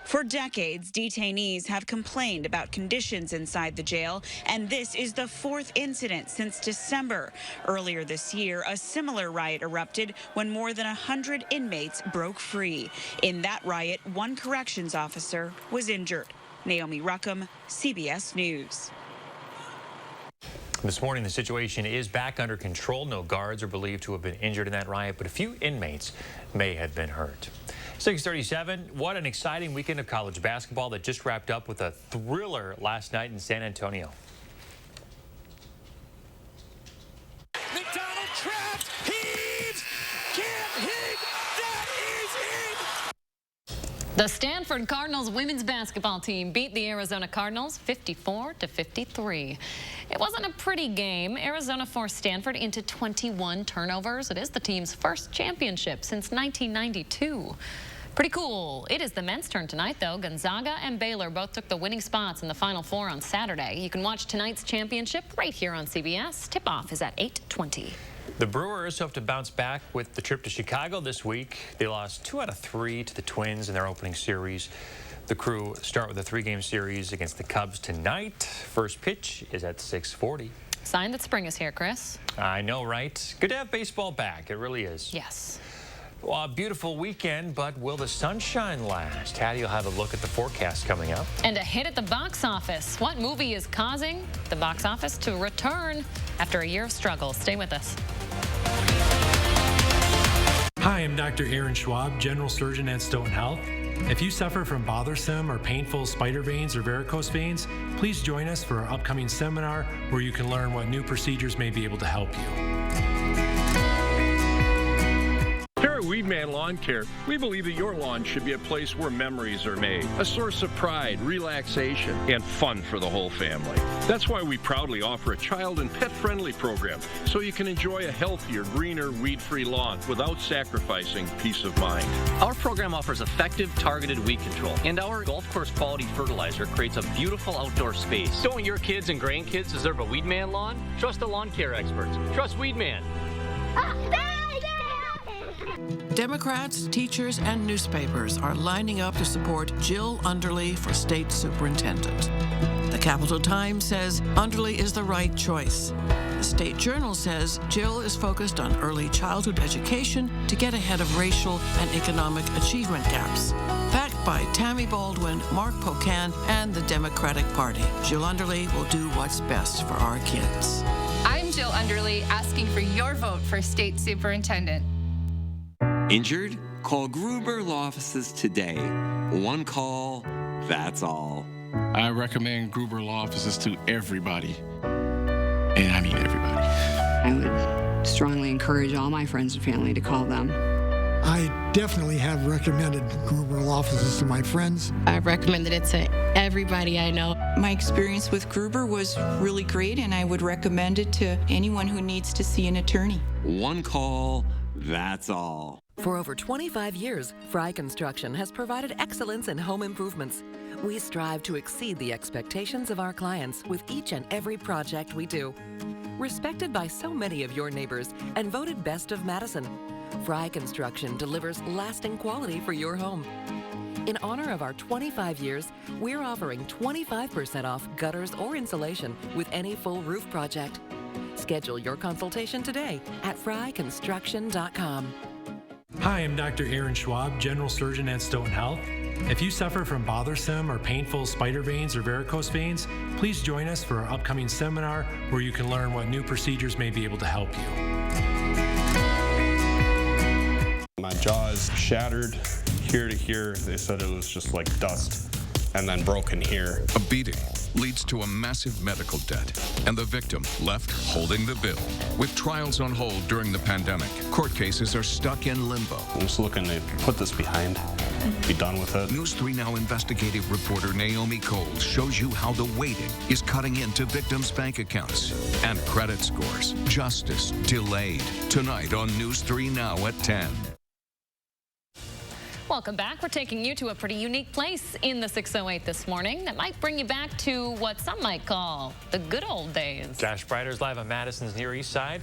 For decades, detainees have complained about conditions inside the jail, and this is the 4th incident since December. Earlier this year, a similar riot erupted when more than 100 inmates broke free. In that riot, one corrections officer was injured. Naomi Ruckham, CBS News. This morning, the situation is back under control. No guards are believed to have been injured in that riot, but a few inmates may have been hurt. 6:37, what an exciting weekend of college basketball that just wrapped up with a thriller last night in San Antonio. McDonald trapped, heaves, can't hit, that is it! The Stanford Cardinals women's basketball team beat the Arizona Cardinals 54-53. It wasn't a pretty game. Arizona forced Stanford into 21 turnovers. It is the team's first championship since 1992. Pretty cool. It is the men's turn tonight, though. Gonzaga and Baylor both took the winning spots in the Final Four on Saturday. You can watch tonight's championship right here on CBS. Tip-off is at 8:20. The Brewers hope to bounce back with the trip to Chicago this week. They lost 2 out of 3 to the Twins in their opening series. The Crew start with a 3-game series against the Cubs tonight. First pitch is at 6:40. Sign that spring is here, Chris. I know, right? Good to have baseball back. It really is. Yes. Well, a beautiful weekend, but will the sunshine last? Hattie will have a look at the forecast coming up. And a hit at the box office. What movie is causing the box office to return after a year of struggle? Stay with us. Hi, I'm Dr. Aaron Schwab, General Surgeon at Stoughton Health. If you suffer from bothersome or painful spider veins or varicose veins, please join us for our upcoming seminar where you can learn what new procedures may be able to help you. Here at Weedman Lawn Care, we believe that your lawn should be a place where memories are made, a source of pride, relaxation, and fun for the whole family. That's why we proudly offer a child and pet-friendly program so you can enjoy a healthier, greener, weed-free lawn without sacrificing peace of mind. Our program offers effective, targeted weed control, and our golf course quality fertilizer creates a beautiful outdoor space. Don't your kids and grandkids deserve a Weedman lawn? Trust the lawn care experts. Trust Weedman. Democrats, teachers, and newspapers are lining up to support Jill Underly for state superintendent. The Capital Times says Underly is the right choice. The State Journal says Jill is focused on early childhood education to get ahead of racial and economic achievement gaps. Backed by Tammy Baldwin, Mark Pocan, and the Democratic Party, Jill Underly will do what's best for our kids. I'm Jill Underly, asking for your vote for state superintendent. Injured? Call Gruber Law Offices today. One call, that's all. I recommend Gruber Law Offices to everybody. And I mean everybody. I would strongly encourage all my friends and family to call them. I definitely have recommended Gruber Law Offices to my friends. I've recommended it to everybody I know. My experience with Gruber was really great, and I would recommend it to anyone who needs to see an attorney. One call, that's all. For over 25 years, Fry Construction has provided excellence in home improvements. We strive to exceed the expectations of our clients with each and every project we do. Respected by so many of your neighbors and voted best of Madison, Fry Construction delivers lasting quality for your home. In honor of our 25 years, we're offering 25% off gutters or insulation with any full roof project. Schedule your consultation today at fryconstruction.com. Hi, I'm Dr. Aaron Schwab, General Surgeon at Stoughton Health. If you suffer from bothersome or painful spider veins or varicose veins, please join us for our upcoming seminar where you can learn what new procedures may be able to help you. My jaw is shattered here to here. They said it was just like dust and then broken here. A beating leads to a massive medical debt, and the victim left holding the bill. With trials on hold during the pandemic, court cases are stuck in limbo. I'm just looking to put this behind, be done with it. News 3 Now investigative reporter Naomi Coles shows you how the waiting is cutting into victims' bank accounts and credit scores. Justice delayed. Tonight on News 3 Now at 10. Welcome back. We're taking you to a pretty unique place in the 608 this morning that might bring you back to what some might call the good old days. Josh Breider's live on Madison's Near East Side.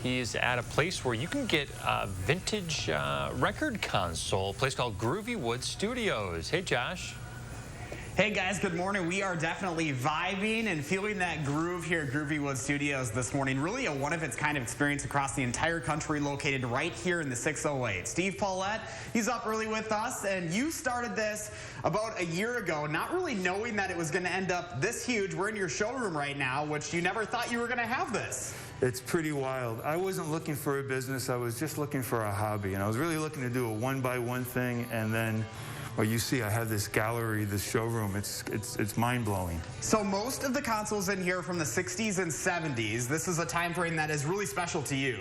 He's at a place where you can get a vintage record console, a place called Groovy Wood Studios. Hey, Josh. Hey guys, good morning. We are definitely vibing and feeling that groove here at Groovy Wood Studios this morning. Really a one-of-its-kind experience across the entire country, located right here in the 608. Steve Paulette, he's up early with us, and you started this about a year ago, not really knowing that it was going to end up this huge. We're in your showroom right now, which you never thought you were going to have this. It's pretty wild. I wasn't looking for a business. I was just looking for a hobby, and I was really looking to do a one-by-one thing, and then well, you see, I have this gallery, this showroom. It's mind-blowing. So most of the consoles in here are from the 60s and 70s. This is a time frame that is really special to you.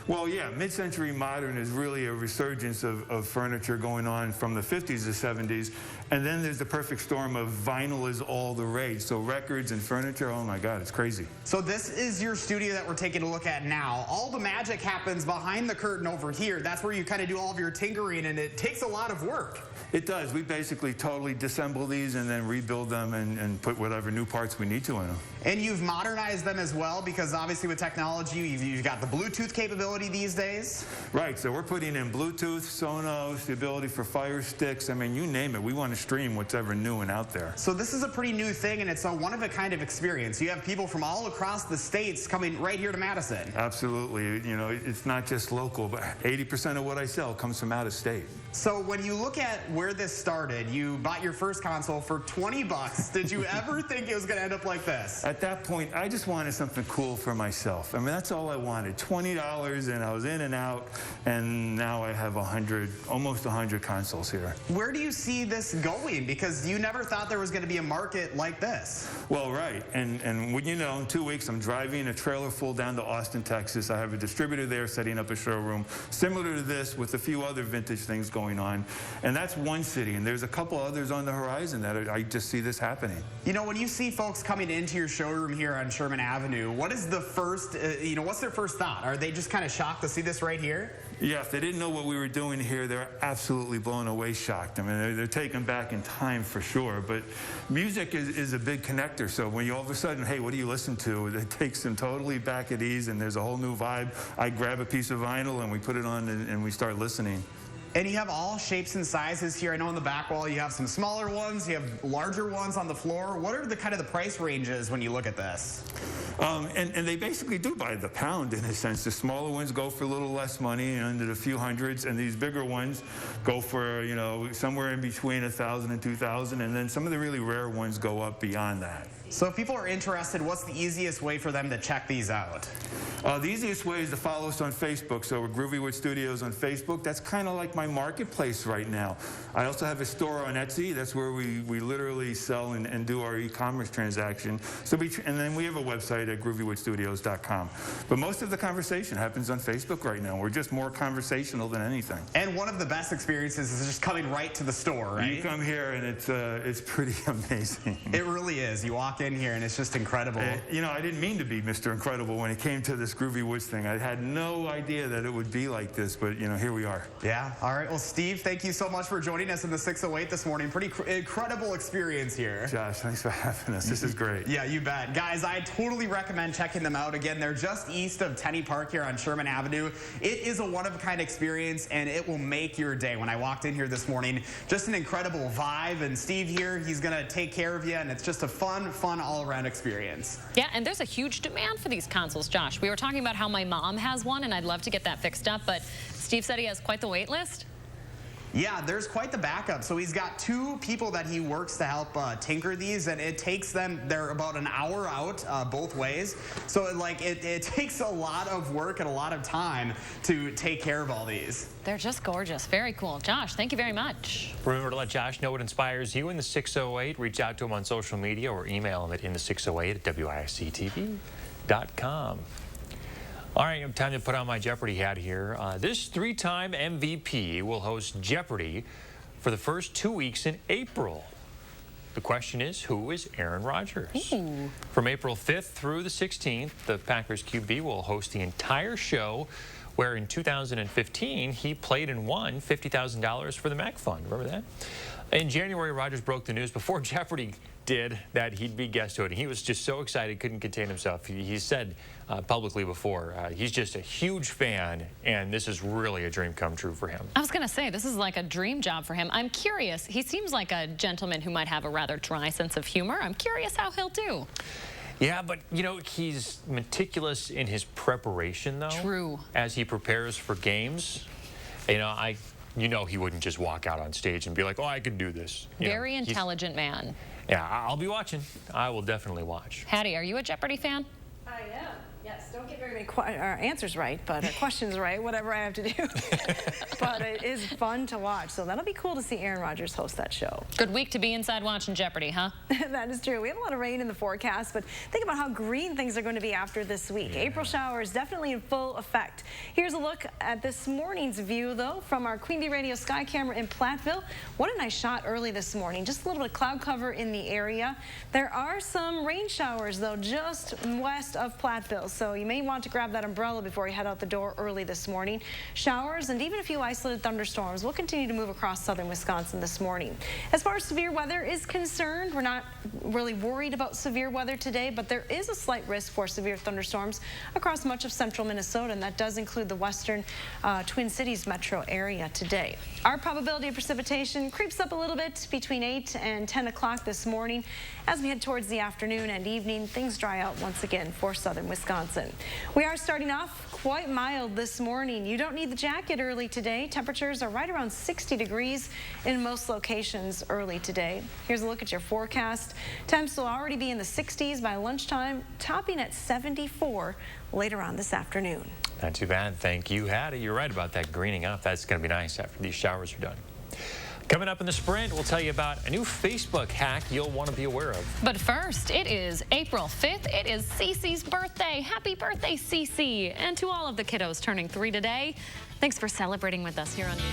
Well, yeah, mid-century modern is really a resurgence of furniture going on from the 50s to 70s. And then there's the perfect storm of vinyl is all the rage. So records and furniture, oh my God, it's crazy. So this is your studio that we're taking a look at now. All the magic happens behind the curtain over here. That's where you kind of do all of your tinkering, and it takes a lot of work. It does. does. We basically totally disassemble these and then rebuild them and put whatever new parts we need to in them. And you've modernized them as well, because obviously with technology, you've got the Bluetooth capability these days. Right, so we're putting in Bluetooth, Sonos, the ability for Fire Sticks. I mean, you name it. We want to stream whatever new and out there. So this is a pretty new thing, and it's a one-of-a-kind of experience. You have people from all across the states coming right here to Madison. Absolutely. You know, it's not just local, but 80% of what I sell comes from out of state. So when you look at where this started, you bought your first console for 20 bucks. Did you ever think it was going to end up like this? At that point, I just wanted something cool for myself. I mean, that's all I wanted. $20, and I was in and out, and now I have almost 100 consoles here. Where do you see this going? Because you never thought there was going to be a market like this. Well, right. And when you know, in 2 weeks, I'm driving a trailer full down to Austin, Texas. I have a distributor there setting up a showroom similar to this with a few other vintage things going on. And that's one city, and there's a couple others on the horizon that I just see this happening. You know, when you see folks coming into your showroom here on Sherman Avenue, what is the first, what's their first thought? Are they just kind of shocked to see this right here? Yeah, if they didn't know what we were doing here, they're absolutely blown away, shocked. I mean, they're taken back in time for sure. But music is a big connector. So when you all of a sudden, hey, what do you listen to? It takes them totally back at ease, and there's a whole new vibe. I grab a piece of vinyl, and we put it on, and we start listening. And you have all shapes and sizes here. I know on the back wall you have some smaller ones, you have larger ones on the floor. What are the kind of the price ranges when you look at this? And they basically do by the pound in a sense. The smaller ones go for a little less money, under a few hundreds, and these bigger ones go for, somewhere in between $1,000 and $2,000, and then some of the really rare ones go up beyond that. So if people are interested, what's the easiest way for them to check these out? The easiest way is to follow us on Facebook. So we're Groovywood Studios on Facebook. That's kind of like my marketplace right now. I also have a store on Etsy. That's where we literally sell and do our e-commerce transaction. And then we have a website at groovywoodstudios.com. But most of the conversation happens on Facebook right now. We're just more conversational than anything. And one of the best experiences is just coming right to the store, right? You come here and it's pretty amazing. It really is. You walk in here and it's just incredible. I didn't mean to be Mr. Incredible when it came to this Groovy Woods thing. I had no idea that it would be like this, but here we are. Yeah. All right. Well, Steve, thank you so much for joining us in the 608 this morning. Pretty incredible experience here. Josh, thanks for having us. This is great. Yeah, you bet. Guys, I totally recommend checking them out. Again, they're just east of Tenney Park here on Sherman Avenue. It is a one-of-a-kind experience, and it will make your day. When I walked in here this morning, just an incredible vibe. And Steve here, he's going to take care of you, and it's just a fun all-around experience. Yeah, and there's a huge demand for these consoles, Josh. We were talking about how my mom has one, and I'd love to get that fixed up, but Steve said he has quite the wait list. Yeah, there's quite the backup. So he's got 2 people that he works to help tinker these, and it takes them, they're about an hour out both ways. So it takes a lot of work and a lot of time to take care of all these. They're just gorgeous. Very cool. Josh, thank you very much. Remember to let Josh know what inspires you in the 608. Reach out to him on social media or email him at in608@WISC-TV.com. All right, time to put on my Jeopardy hat here. This 3-time MVP will host Jeopardy for the first 2 weeks in April. The question is, who is Aaron Rodgers? Ooh. From April 5th through the 16th, the Packers QB will host the entire show, where in 2015, he played and won $50,000 for the MAC Fund. Remember that? In January, Rodgers broke the news before Jeopardy did that he'd be guest hosting. He was just so excited, couldn't contain himself. He said publicly before, he's just a huge fan, and this is really a dream come true for him. I was going to say, this is like a dream job for him. I'm curious. He seems like a gentleman who might have a rather dry sense of humor. I'm curious how he'll do. Yeah, but, he's meticulous in his preparation, though. True. As he prepares for games. He wouldn't just walk out on stage and be like, oh, I can do this. Very intelligent man. Yeah, I'll be watching. I will definitely watch. Hattie, are you a Jeopardy fan? I am. Yes, don't get very many answers right, but questions right, whatever I have to do. But it is fun to watch, so that'll be cool to see Aaron Rodgers host that show. Good week to be inside watching Jeopardy, huh? That is true. We have a lot of rain in the forecast, but think about how green things are going to be after this week. Yeah. April showers definitely in full effect. Here's a look at this morning's view, though, from our Queen Bee Radio sky camera in Platteville. What a nice shot early this morning. Just a little bit of cloud cover in the area. There are some rain showers, though, just west of Platteville. so you may want to grab that umbrella before you head out the door early this morning. Showers and even a few isolated thunderstorms will continue to move across southern Wisconsin this morning. As far as severe weather is concerned, we're not really worried about severe weather today, but there is a slight risk for severe thunderstorms across much of central Minnesota, and that does include the western Twin Cities metro area today. Our probability of precipitation creeps up a little bit between 8 and 10 o'clock this morning. As we head towards the afternoon and evening, things dry out once again for southern Wisconsin. We are starting off quite mild this morning. You don't need the jacket early today. Temperatures are right around 60 degrees in most locations early today. Here's a look at your forecast. Temps will already be in the 60s by lunchtime, topping at 74 later on this afternoon. Not too bad. Thank you, Hattie. You're right about that greening up. That's going to be nice after these showers are done. Coming up in the sprint, we'll tell you about a new Facebook hack you'll want to be aware of. But first, it is April 5th. It is Cece's birthday. Happy birthday, Cece. And to all of the kiddos turning 3 today, thanks for celebrating with us here on News.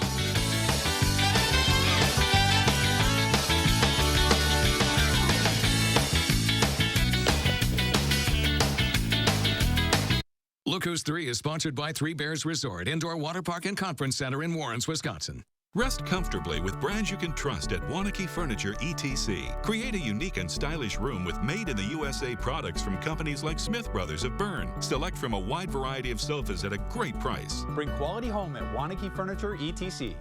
Look Who's 3 is sponsored by Three Bears Resort, Indoor Water Park and Conference Center in Warrens, Wisconsin. Rest comfortably with brands you can trust at Wanakee Furniture ETC. Create a unique and stylish room with made-in-the-USA products from companies like Smith Brothers of Bern. Select from a wide variety of sofas at a great price. Bring quality home at Wanakee Furniture ETC.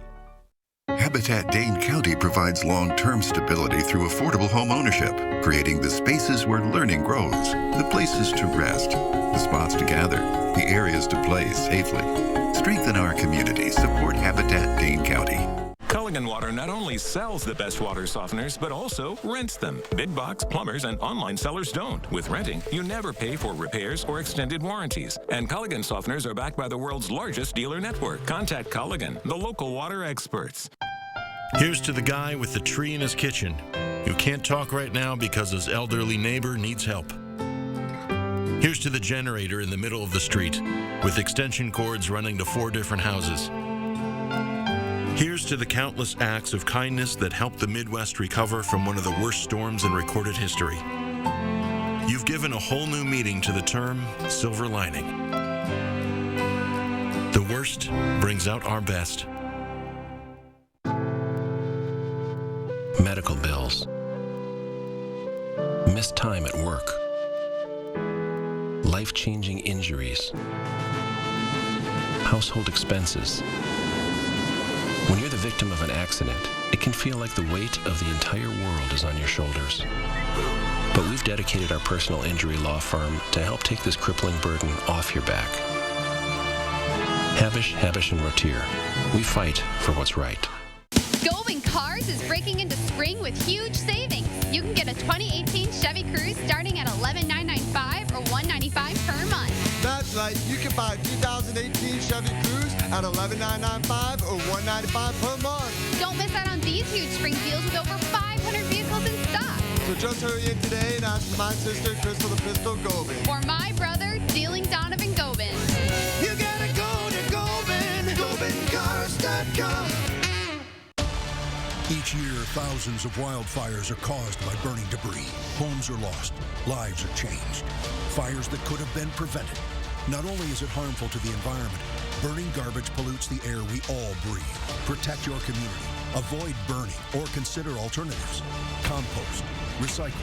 Habitat Dane County provides long-term stability through affordable home ownership, creating the spaces where learning grows, the places to rest, the spots to gather, the areas to play safely. Strengthen our community. Support Habitat Dane County. Culligan Water not only sells the best water softeners, but also rents them. Big box plumbers and online sellers don't. With renting, you never pay for repairs or extended warranties. And Culligan softeners are backed by the world's largest dealer network. Contact Culligan, the local water experts. Here's to the guy with the tree in his kitchen who can't talk right now because his elderly neighbor needs help. Here's to the generator in the middle of the street with extension cords running to 4 different houses. Here's to the countless acts of kindness that helped the Midwest recover from one of the worst storms in recorded history. You've given a whole new meaning to the term silver lining. The worst brings out our best. Medical bills, missed time at work, life-changing injuries, household expenses. When you're the victim of an accident, it can feel like the weight of the entire world is on your shoulders. But we've dedicated our personal injury law firm to help take this crippling burden off your back. Habish, & Rotier. We fight for what's right. Goldman Cars is breaking into spring with huge savings. You can get a 2018 Chevy Cruze starting at $11,995 or $195 per month. That's right. You can buy a 2018 Chevy Cruze at $11,995 or $195 per month. Don't miss out on these huge spring deals with over 500 vehicles in stock. So just hurry in today and ask for my sister, Crystal the Pistol Gobin. Or my brother, Dealing Donovan Gobin. You gotta go to Gobin, GobinCars.com. Each year, thousands of wildfires are caused by burning debris. Homes are lost. Lives are changed. Fires that could have been prevented. Not only is it harmful to the environment, burning garbage pollutes the air we all breathe. Protect your community. Avoid burning or consider alternatives. Compost, recycle,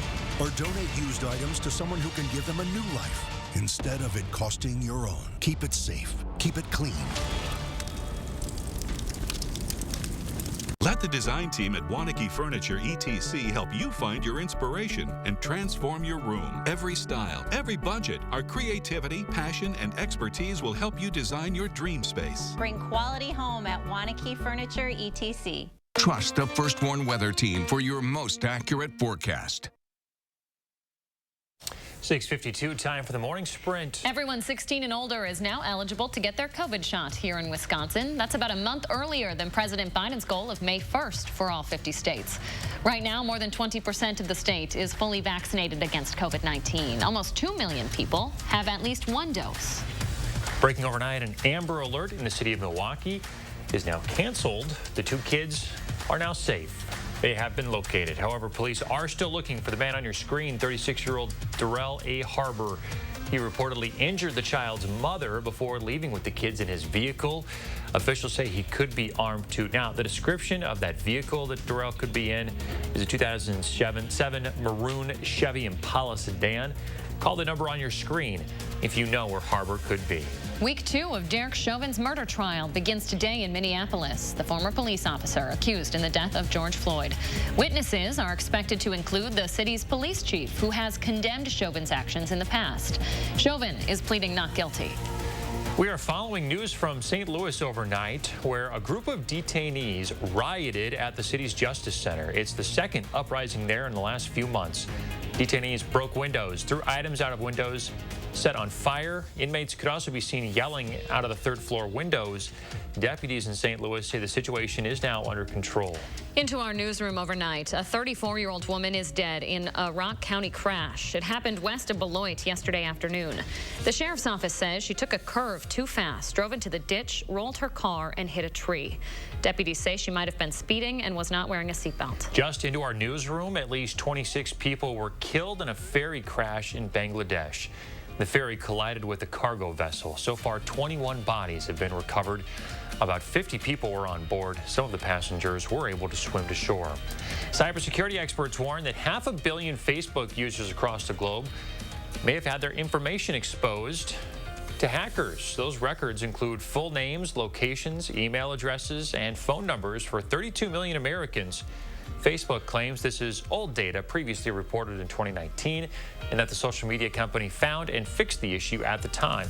or donate used items to someone who can give them a new life instead of it costing your own. Keep it safe. Keep it clean. Let the design team at Wanakee Furniture ETC help you find your inspiration and transform your room. Every style, every budget, our creativity, passion, and expertise will help you design your dream space. Bring quality home at Wanakee Furniture ETC. Trust the First Warn Weather Team for your most accurate forecast. 6:52, time for the morning sprint. Everyone 16 and older is now eligible to get their COVID shot here in Wisconsin. That's about a month earlier than President Biden's goal of May 1st for all 50 states. Right now, more than 20% of the state is fully vaccinated against COVID-19. Almost 2 million people have at least 1 dose. Breaking overnight, an Amber Alert in the city of Milwaukee is now canceled. The 2 kids are now safe. They have been located. However, police are still looking for the man on your screen, 36-year-old Darrell A. Harbor. He reportedly injured the child's mother before leaving with the kids in his vehicle. Officials say he could be armed too. Now, the description of that vehicle that Durrell could be in is a 2007 maroon Chevy Impala sedan. Call the number on your screen if you know where Harbor could be. Week 2 of Derek Chauvin's murder trial begins today in Minneapolis. The former police officer accused in the death of George Floyd. Witnesses are expected to include the city's police chief, who has condemned Chauvin's actions in the past. Chauvin is pleading not guilty. We are following news from St. Louis overnight, where a group of detainees rioted at the city's Justice Center. It's the second uprising there in the last few months. Detainees broke windows, threw items out of windows, set on fire. Inmates could also be seen yelling out of the third-floor windows. Deputies in St. Louis say the situation is now under control. Into our newsroom overnight, a 34-year-old woman is dead in a Rock County crash. It happened west of Beloit yesterday afternoon. The sheriff's office says she took a curve too fast, drove into the ditch, rolled her car, and hit a tree. Deputies say she might have been speeding and was not wearing a seatbelt. Just into our newsroom, at least 26 people were killed in a ferry crash in Bangladesh. The ferry collided with a cargo vessel. So far, 21 bodies have been recovered. About 50 people were on board. Some of the passengers were able to swim to shore. Cybersecurity experts warn that 500 million Facebook users across the globe may have had their information exposed to hackers. Those records include full names, locations, email addresses, and phone numbers for 32 million Americans. Facebook claims this is old data previously reported in 2019 and that the social media company found and fixed the issue at the time.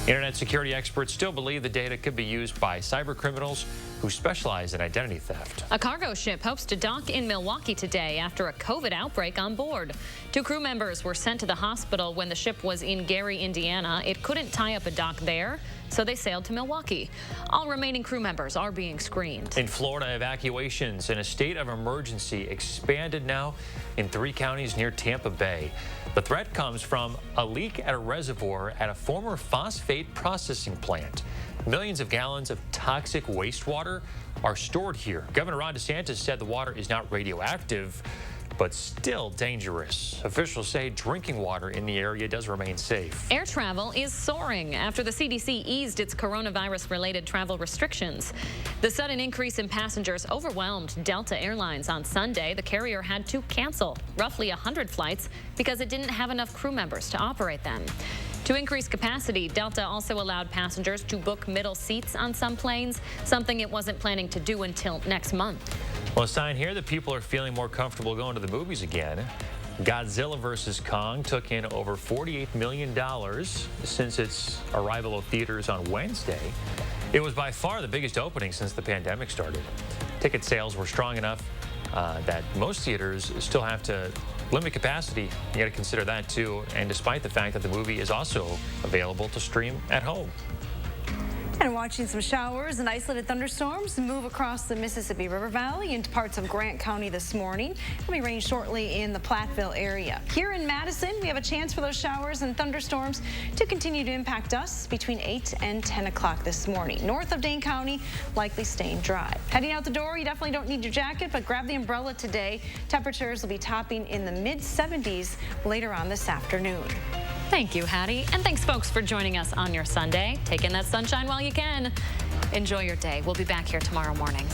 Internet security experts still believe the data could be used by cyber criminals who specialize in identity theft. A cargo ship hopes to dock in Milwaukee today after a COVID outbreak on board. 2 crew members were sent to the hospital when the ship was in Gary, Indiana. It couldn't tie up a dock there, so they sailed to Milwaukee. All remaining crew members are being screened. In Florida, evacuations in a state of emergency expanded now in 3 counties near Tampa Bay. The threat comes from a leak at a reservoir at a former phosphate processing plant. Millions of gallons of toxic wastewater are stored here. Governor Ron DeSantis said the water is not radioactive, but still dangerous. Officials say drinking water in the area does remain safe. Air travel is soaring after the CDC eased its coronavirus-related travel restrictions. The sudden increase in passengers overwhelmed Delta Airlines on Sunday. The carrier had to cancel roughly 100 flights because it didn't have enough crew members to operate them. To increase capacity, Delta also allowed passengers to book middle seats on some planes, something it wasn't planning to do until next month. Well, a sign here that people are feeling more comfortable going to the movies again. Godzilla vs. Kong took in over $48 million since its arrival of theaters on Wednesday. It was by far the biggest opening since the pandemic started. Ticket sales were strong enough that most theaters still have to limit capacity. You got to consider that too, and despite the fact that the movie is also available to stream at home. And watching some showers and isolated thunderstorms move across the Mississippi River Valley into parts of Grant County this morning. It'll be rain shortly in the Platteville area. Here in Madison, we have a chance for those showers and thunderstorms to continue to impact us between 8 and 10 o'clock this morning. North of Dane County, likely staying dry. Heading out the door, you definitely don't need your jacket, but grab the umbrella today. Temperatures will be topping in the mid-70s later on this afternoon. Thank you, Hattie. And thanks, folks, for joining us on your Sunday. Take in that sunshine while you can. Enjoy your day. We'll be back here tomorrow morning.